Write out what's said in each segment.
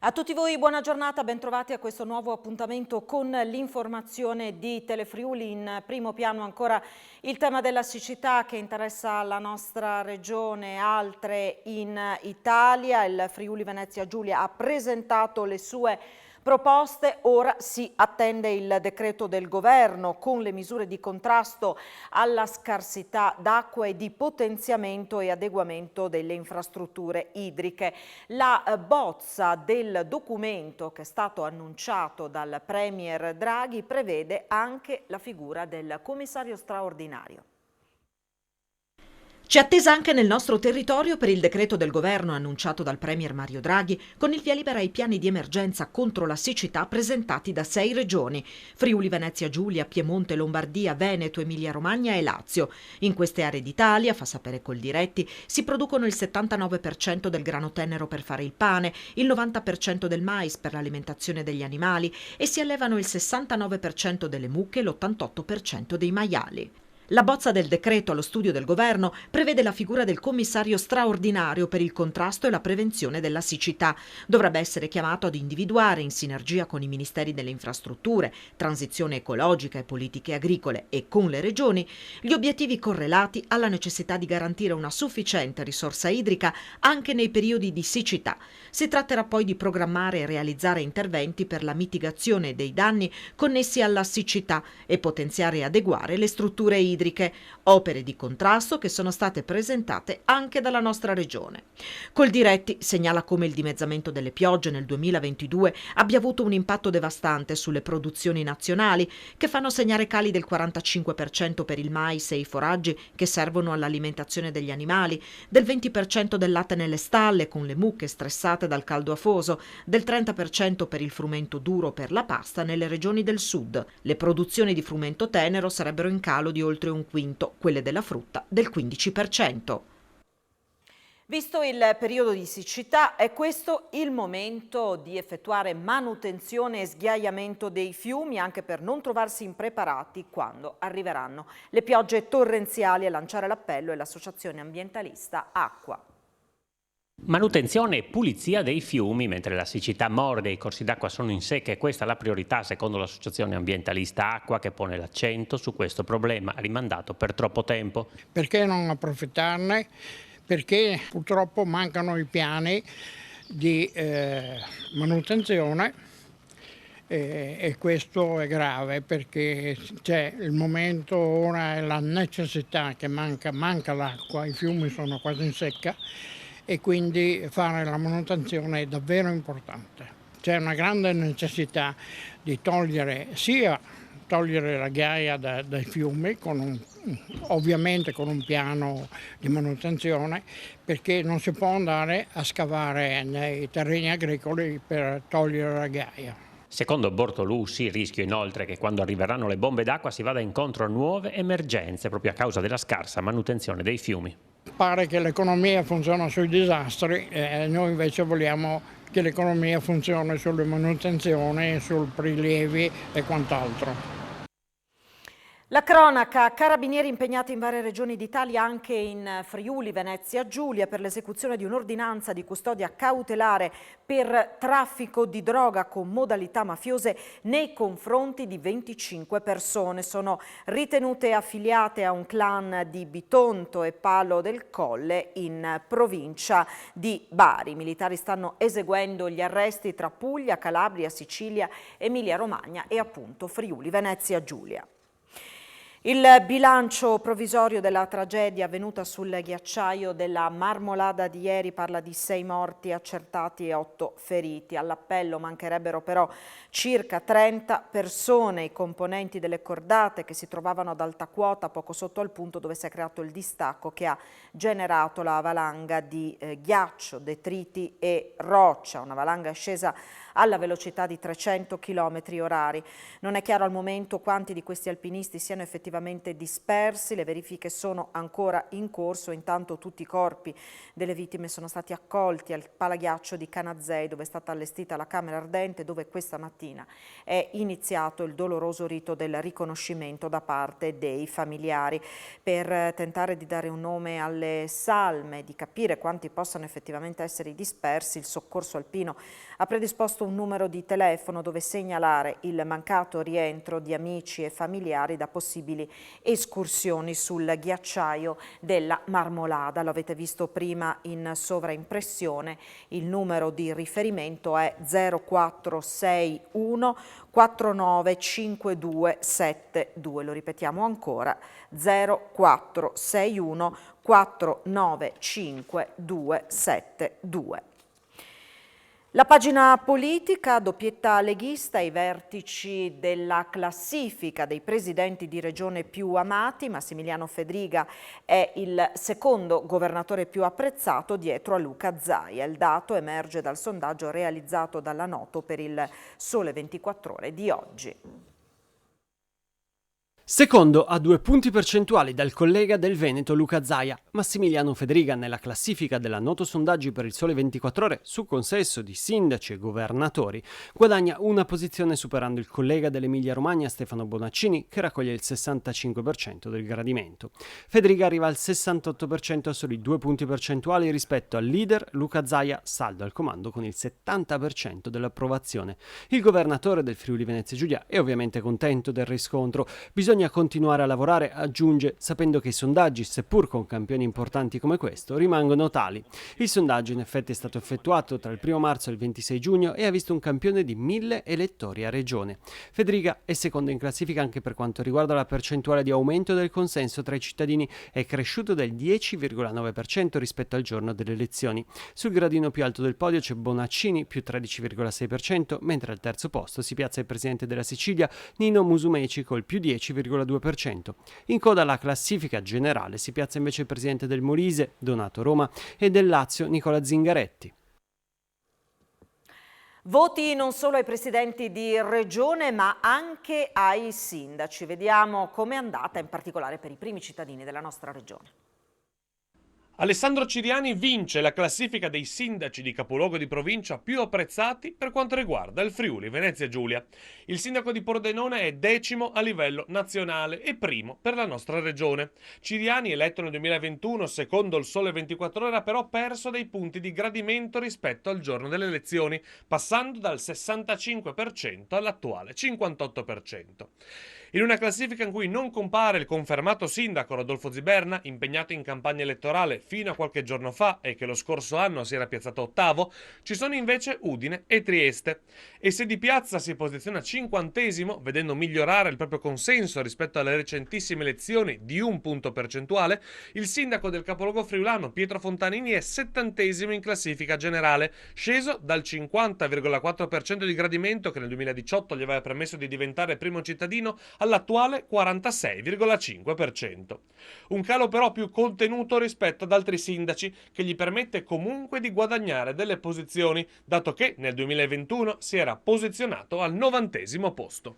A tutti voi buona giornata, bentrovati a questo nuovo appuntamento con l'informazione di Telefriuli. In primo piano ancora il tema della siccità che interessa la nostra regione e altre in Italia. Il Friuli Venezia Giulia ha presentato le sue proposte, ora si attende il decreto del governo con le misure di contrasto alla scarsità d'acqua e di potenziamento e adeguamento delle infrastrutture idriche. La bozza del documento che è stato annunciato dal Premier Draghi prevede anche la figura del commissario straordinario. C'è attesa anche nel nostro territorio per il decreto del governo annunciato dal Premier Mario Draghi con il via libera ai piani di emergenza contro la siccità presentati da 6 regioni: Friuli Venezia Giulia, Piemonte, Lombardia, Veneto, Emilia Romagna e Lazio. In queste aree d'Italia, fa sapere Coldiretti, si producono il 79% del grano tenero per fare il pane, il 90% del mais per l'alimentazione degli animali e si allevano il 69% delle mucche e l'88% dei maiali. La bozza del decreto allo studio del governo prevede la figura del commissario straordinario per il contrasto e la prevenzione della siccità. Dovrebbe essere chiamato ad individuare, in sinergia con i ministeri delle infrastrutture, transizione ecologica e politiche agricole e con le regioni, gli obiettivi correlati alla necessità di garantire una sufficiente risorsa idrica anche nei periodi di siccità. Si tratterà poi di programmare e realizzare interventi per la mitigazione dei danni connessi alla siccità e potenziare e adeguare le strutture idriche, opere di contrasto che sono state presentate anche dalla nostra regione. Coldiretti segnala come il dimezzamento delle piogge nel 2022 abbia avuto un impatto devastante sulle produzioni nazionali, che fanno segnare cali del 45% per il mais e i foraggi che servono all'alimentazione degli animali, del 20% del latte nelle stalle con le mucche stressate dal caldo afoso, del 30% per il frumento duro per la pasta nelle regioni del sud. Le produzioni di frumento tenero sarebbero in calo di oltre un quinto, quelle della frutta del 15%. Visto il periodo di siccità, è questo il momento di effettuare manutenzione e sghiaiamento dei fiumi, anche per non trovarsi impreparati quando arriveranno le piogge torrenziali. A lanciare l'appello è l'associazione ambientalista Acqua. Manutenzione e pulizia dei fiumi. Mentre la siccità morde e i corsi d'acqua sono in secca, e questa è la priorità secondo l'associazione ambientalista Acqua, che pone l'accento su questo problema rimandato per troppo tempo. Perché non approfittarne? Perché purtroppo mancano i piani di manutenzione e questo è grave, perché c'è il momento ora, è la necessità che manca l'acqua, i fiumi sono quasi in secca e quindi fare la manutenzione è davvero importante. C'è una grande necessità di togliere la ghiaia dai fiumi, ovviamente con un piano di manutenzione, perché non si può andare a scavare nei terreni agricoli per togliere la ghiaia. Secondo Bortolussi, il rischio inoltre è che quando arriveranno le bombe d'acqua si vada incontro a nuove emergenze proprio a causa della scarsa manutenzione dei fiumi. Pare che l'economia funziona sui disastri, noi invece vogliamo che l'economia funzioni sulle manutenzioni, sul prelievi e quant'altro. La cronaca: carabinieri impegnati in varie regioni d'Italia, anche in Friuli Venezia Giulia, per l'esecuzione di un'ordinanza di custodia cautelare per traffico di droga con modalità mafiose nei confronti di 25 persone. Sono ritenute affiliate a un clan di Bitonto e Palo del Colle in provincia di Bari. I militari stanno eseguendo gli arresti tra Puglia, Calabria, Sicilia, Emilia Romagna e appunto Friuli Venezia Giulia. Il bilancio provvisorio della tragedia avvenuta sul ghiacciaio della Marmolada di ieri parla di 6 morti accertati e 8 feriti. All'appello mancherebbero però circa 30 persone. I componenti delle cordate che si trovavano ad alta quota, poco sotto al punto dove si è creato il distacco che ha generato la valanga di ghiaccio, detriti e roccia. Una valanga scesa alla velocità di 300 km/h. Non è chiaro al momento quanti di questi alpinisti siano effettivamente effettivamente dispersi. Le verifiche sono ancora in corso, intanto tutti i corpi delle vittime sono stati accolti al Palaghiaccio di Canazei, dove è stata allestita la camera ardente, dove questa mattina è iniziato il doloroso rito del riconoscimento da parte dei familiari. Per tentare di dare un nome alle salme, di capire quanti possano effettivamente essere dispersi, il soccorso alpino ha predisposto un numero di telefono dove segnalare il mancato rientro di amici e familiari da possibili escursioni sul ghiacciaio della Marmolada. Lo avete visto prima in sovraimpressione, il numero di riferimento è 0461 495272, lo ripetiamo ancora, 0461 495272. La pagina politica, doppietta leghista, i vertici della classifica dei presidenti di regione più amati. Massimiliano Fedriga è il secondo governatore più apprezzato dietro a Luca Zaia. Il dato emerge dal sondaggio realizzato dalla Noto per il Sole 24 Ore di oggi. Secondo a 2 punti percentuali dal collega del Veneto Luca Zaia, Massimiliano Fedriga nella classifica della Noto Sondaggi per il Sole 24 Ore su consesso di sindaci e governatori guadagna una posizione superando il collega dell'Emilia Romagna Stefano Bonaccini che raccoglie il 65% del gradimento. Fedriga arriva al 68% a soli 2 punti percentuali rispetto al leader Luca Zaia, saldo al comando con il 70% dell'approvazione. Il governatore del Friuli Venezia Giulia è ovviamente contento del riscontro. Bisogna continuare a lavorare, aggiunge, sapendo che i sondaggi, seppur con campioni importanti come questo, rimangono tali. Il sondaggio in effetti è stato effettuato tra il 1 marzo e il 26 giugno e ha visto un campione di 1000 elettori a regione. Fedriga è secondo in classifica anche per quanto riguarda la percentuale di aumento del consenso tra i cittadini, è cresciuto del 10,9% rispetto al giorno delle elezioni. Sul gradino più alto del podio c'è Bonaccini, più 13,6%, mentre al terzo posto si piazza il presidente della Sicilia, Nino Musumeci, col più 10,2%. In coda alla classifica generale si piazza invece il presidente del Molise, Donato Roma, e del Lazio, Nicola Zingaretti. Voti non solo ai presidenti di regione ma anche ai sindaci. Vediamo com'è andata in particolare per i primi cittadini della nostra regione. Alessandro Ciriani vince la classifica dei sindaci di capoluogo di provincia più apprezzati per quanto riguarda il Friuli Venezia Giulia. Il sindaco di Pordenone è 10° a livello nazionale e primo per la nostra regione. Ciriani, eletto nel 2021 secondo il Sole 24 Ore, ha però perso dei punti di gradimento rispetto al giorno delle elezioni, passando dal 65% all'attuale 58%. In una classifica in cui non compare il confermato sindaco Rodolfo Ziberna, impegnato in campagna elettorale fino a qualche giorno fa e che lo scorso anno si era piazzato ottavo, ci sono invece Udine e Trieste. E se Di Piazza si posiziona 50°, vedendo migliorare il proprio consenso rispetto alle recentissime elezioni di 1 punto percentuale, il sindaco del capoluogo friulano Pietro Fontanini è 70° in classifica generale, sceso dal 50,4% di gradimento che nel 2018 gli aveva permesso di diventare primo cittadino all'attuale 46,5%. Un calo però più contenuto rispetto ad altri sindaci che gli permette comunque di guadagnare delle posizioni, dato che nel 2021 si era posizionato al 90° posto.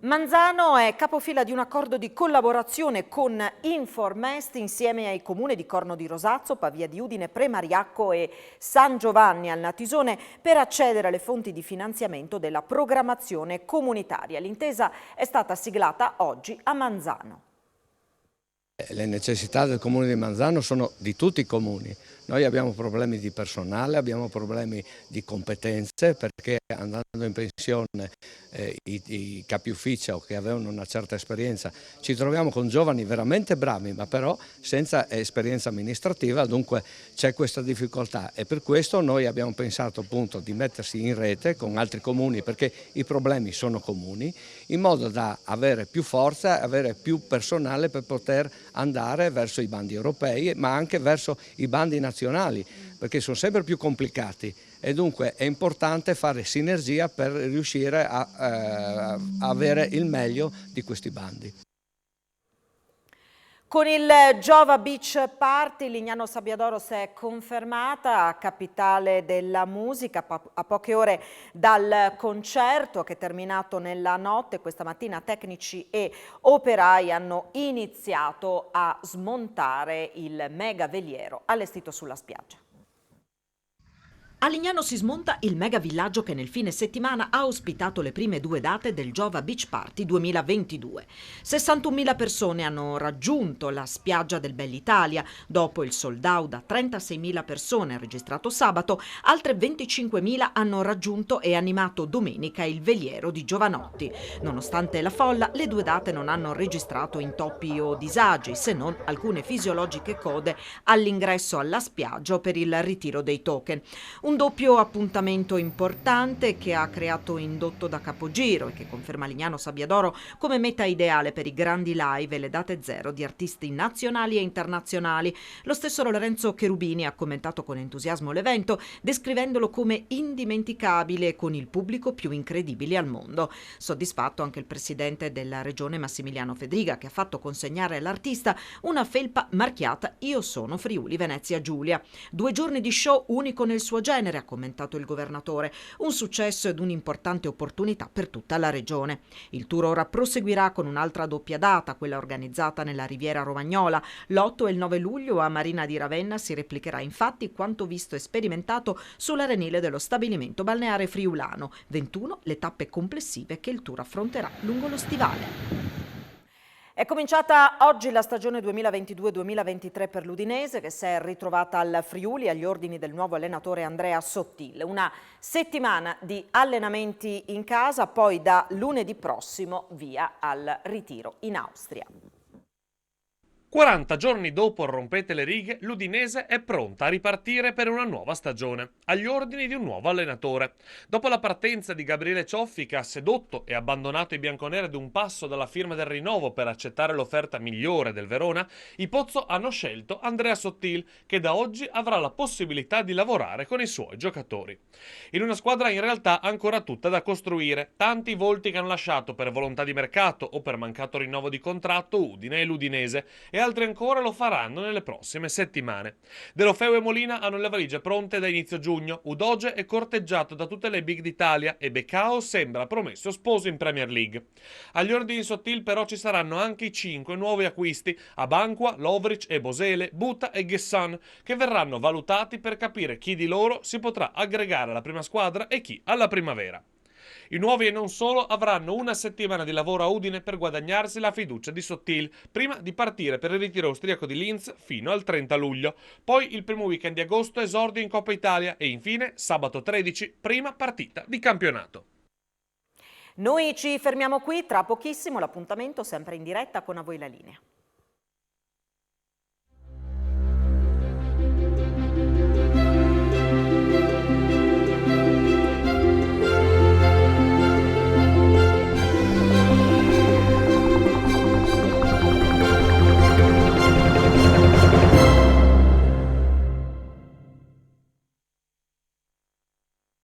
Manzano è capofila di un accordo di collaborazione con Informest insieme ai comuni di Corno di Rosazzo, Pavia di Udine, Premariacco e San Giovanni al Natisone per accedere alle fonti di finanziamento della programmazione comunitaria. L'intesa è stata siglata oggi a Manzano. Le necessità del comune di Manzano sono di tutti i comuni. Noi abbiamo problemi di personale, abbiamo problemi di competenze perché andando in pensione i capi ufficio che avevano una certa esperienza ci troviamo con giovani veramente bravi ma però senza esperienza amministrativa, dunque c'è questa difficoltà e per questo noi abbiamo pensato appunto di mettersi in rete con altri comuni perché i problemi sono comuni in modo da avere più forza, avere più personale per poter andare verso i bandi europei ma anche verso i bandi nazionali perché sono sempre più complicati e dunque è importante fare sinergia per riuscire a avere il meglio di questi bandi. Con il Giova Beach Party, Lignano Sabbiadoro si è confermata capitale della musica a poche ore dal concerto che è terminato nella notte. Questa mattina tecnici e operai hanno iniziato a smontare il mega veliero allestito sulla spiaggia. A Lignano si smonta il mega villaggio che nel fine settimana ha ospitato le prime due date del Giova Beach Party 2022. 61.000 persone hanno raggiunto la spiaggia del Bell'Italia. Dopo il sold out da 36.000 persone registrato sabato, altre 25.000 hanno raggiunto e animato domenica il veliero di Giovanotti. Nonostante la folla, le due date non hanno registrato intoppi o disagi, se non alcune fisiologiche code all'ingresso alla spiaggia o per il ritiro dei token. Un doppio appuntamento importante che ha creato indotto da capogiro e che conferma Lignano Sabbiadoro come meta ideale per i grandi live e le date zero di artisti nazionali e internazionali. Lo stesso Lorenzo Cherubini ha commentato con entusiasmo l'evento, descrivendolo come indimenticabile e con il pubblico più incredibile al mondo. Soddisfatto anche il presidente della regione Massimiliano Fedriga, che ha fatto consegnare all'artista una felpa marchiata "Io sono Friuli Venezia Giulia". 2 giorni di show unico nel suo genere, ha commentato il governatore, un successo ed un'importante opportunità per tutta la regione. Il tour ora proseguirà con un'altra doppia data, quella organizzata nella Riviera Romagnola. L'8 e il 9 luglio a Marina di Ravenna si replicherà infatti quanto visto e sperimentato sull'arenile dello stabilimento balneare friulano. 21 le tappe complessive che il tour affronterà lungo lo stivale. È cominciata oggi la stagione 2022-2023 per l'Udinese, che si è ritrovata al Friuli agli ordini del nuovo allenatore Andrea Sottil. Una settimana di allenamenti in casa, poi da lunedì prossimo via al ritiro in Austria. 40 giorni dopo il rompete le righe, l'Udinese è pronta a ripartire per una nuova stagione, agli ordini di un nuovo allenatore. Dopo la partenza di Gabriele Cioffi, che ha sedotto e abbandonato i bianconeri ad un passo dalla firma del rinnovo per accettare l'offerta migliore del Verona, i Pozzo hanno scelto Andrea Sottil, che da oggi avrà la possibilità di lavorare con i suoi giocatori. In una squadra in realtà ancora tutta da costruire, tanti volti che hanno lasciato per volontà di mercato o per mancato rinnovo di contratto Udine e l'Udinese, e altri ancora lo faranno nelle prossime settimane. De Lofeu e Molina hanno le valigie pronte da inizio giugno, Udoge è corteggiato da tutte le big d'Italia e Beccao sembra promesso sposo in Premier League. Agli ordini di Sottil però ci saranno anche i 5 nuovi acquisti, Abanqua, Lovric e Bosele, Buta e Ghessan, che verranno valutati per capire chi di loro si potrà aggregare alla prima squadra e chi alla primavera. I nuovi e non solo avranno una settimana di lavoro a Udine per guadagnarsi la fiducia di Sottil, prima di partire per il ritiro austriaco di Linz fino al 30 luglio. Poi il primo weekend di agosto esordio in Coppa Italia e infine sabato 13 prima partita di campionato. Noi ci fermiamo qui, tra pochissimo l'appuntamento sempre in diretta con A Voi la Linea.